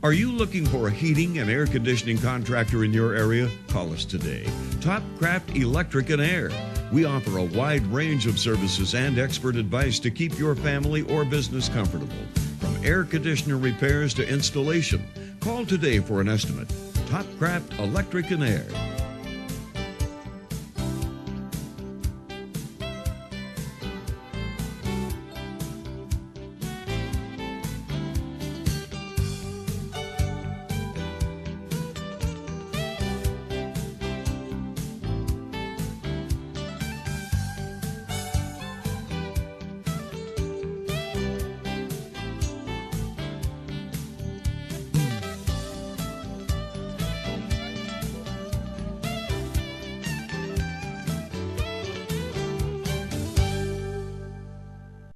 Are you looking for a heating and air conditioning contractor in your area? Call us today. Topcraft Electric and Air. We offer a wide range of services and expert advice to keep your family or business comfortable. From air conditioner repairs to installation. Call today for an estimate. Topcraft Electric and Air.